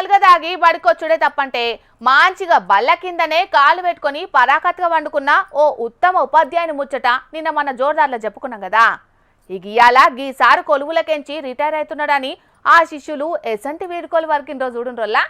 కల్గా దాగి బడికొచ్చుడే తప్పంటే మంచిగా బల్ల కిందనే కాలు పెట్టుకొని పరాకత్గా వండుకున్న ఓ ఉత్తమ ఉపాధ్యాయుని ముచ్చట నిన్న మన జోర్దార్లో చెప్పుకున్నాం కదా. ఇయాల గీసారు కొలువులకెంచి రిటైర్ అవుతున్నాడని ఆ శిష్యులు ఎసంటి వీడుకోలు వరకిండ్రో చూడుండ్రోల్లా.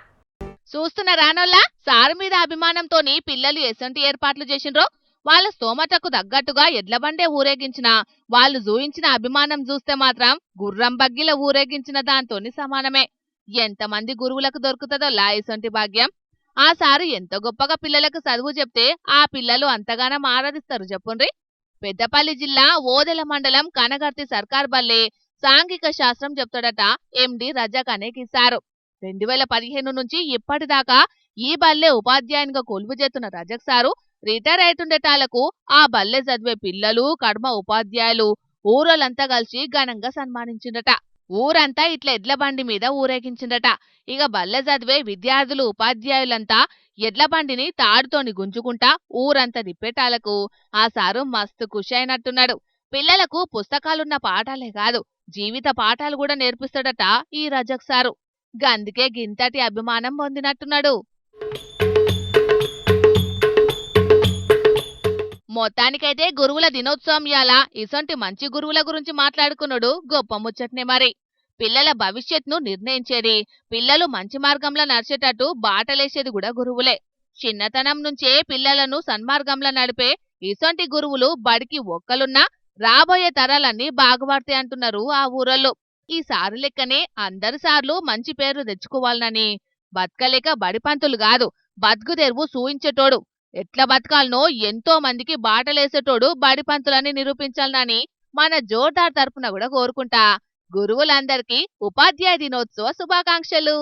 చూస్తున్న రానోళ్ళ సారు మీద అభిమానంతోని పిల్లలు ఎసంటి ఏర్పాట్లు చేసిండ్రో. వాళ్ళ స్తోమతకు తగ్గట్టుగా ఎడ్లబండే ఊరేగించిన వాళ్ళు చూయించిన అభిమానం చూస్తే మాత్రం గుర్రం బగ్గిల ఊరేగించిన దాంతోని సమానమే. ఎంతమంది గురువులకు దొరుకుతుందో లాయసంటి భాగ్యం. ఆ సారు ఎంత గొప్పగా పిల్లలకు చదువు చెప్తే ఆ పిల్లలు అంతగానం ఆరాధిస్తారు చెప్పుండ్రి. పెద్దపల్లి జిల్లా ఓదెల మండలం కనగర్తి సర్కార్ బల్లే సాంఘిక శాస్త్రం చెప్తాడట ఎండి రజాక్ అనే కిసారు. 2015 నుంచి ఇప్పటిదాకా ఈ బల్లె ఉపాధ్యాయునిగా కొలువు చేస్తున్న రజక్ సారు రిటైర్ అవుతుండేటాలకు ఆ బల్లె చదివే పిల్లలు కర్మ ఉపాధ్యాయులు ఊరోళ్ళంతా కలిసి ఘనంగా సన్మానించిండట. ఊరంతా ఇట్లా ఎడ్ల బండి మీద ఊరేగించిండట. ఇక బల్లె చదివే విద్యార్థులు ఉపాధ్యాయులంతా ఎడ్ల బండిని తాడుతోని గుంజుకుంటా ఊరంతా తిప్పేటాలకు ఆ సారు మస్తు ఖుషి అయినట్టున్నాడు. పిల్లలకు పుస్తకాలున్న పాఠాలే కాదు జీవిత పాఠాలు కూడా నేర్పిస్తాడట ఈ రజక్ సారు. గందుకే గింతటి అభిమానం పొందినట్టున్నాడు. మొత్తానికైతే గురువుల దినోత్సవం యాల ఇసొంటి మంచి గురువుల గురించి మాట్లాడుకున్నాడు గొప్ప ముచ్చట్నే. మరి పిల్లల భవిష్యత్తును నిర్ణయించేది, పిల్లలు మంచి మార్గంలో నడిచేటట్టు బాటలేసేది కూడా గురువులే. చిన్నతనం నుంచే పిల్లలను సన్మార్గంలో నడిపే ఇసొంటి గురువులు బడికి ఒక్కలున్నా రాబోయే తరాలన్నీ బాగుపడతాయి అంటున్నారు ఆ ఊరోళ్ళు. ఈ సారు లెక్కనే అందరి సార్లు మంచి పేరు తెచ్చుకోవాలనని, బతకలేక బడిపంతులు కాదు బతుకు తెరువు సూయించేటోడు, ఎట్లా బతకాలనో ఎంతో మందికి బాటలేసేటోడు బడిపంతులని నిరూపించాలని మన జోర్దార్ తరపున కూడా కోరుకుంటా గురువులందరికీ ఉపాధ్యాయ దినోత్సవ శుభాకాంక్షలు.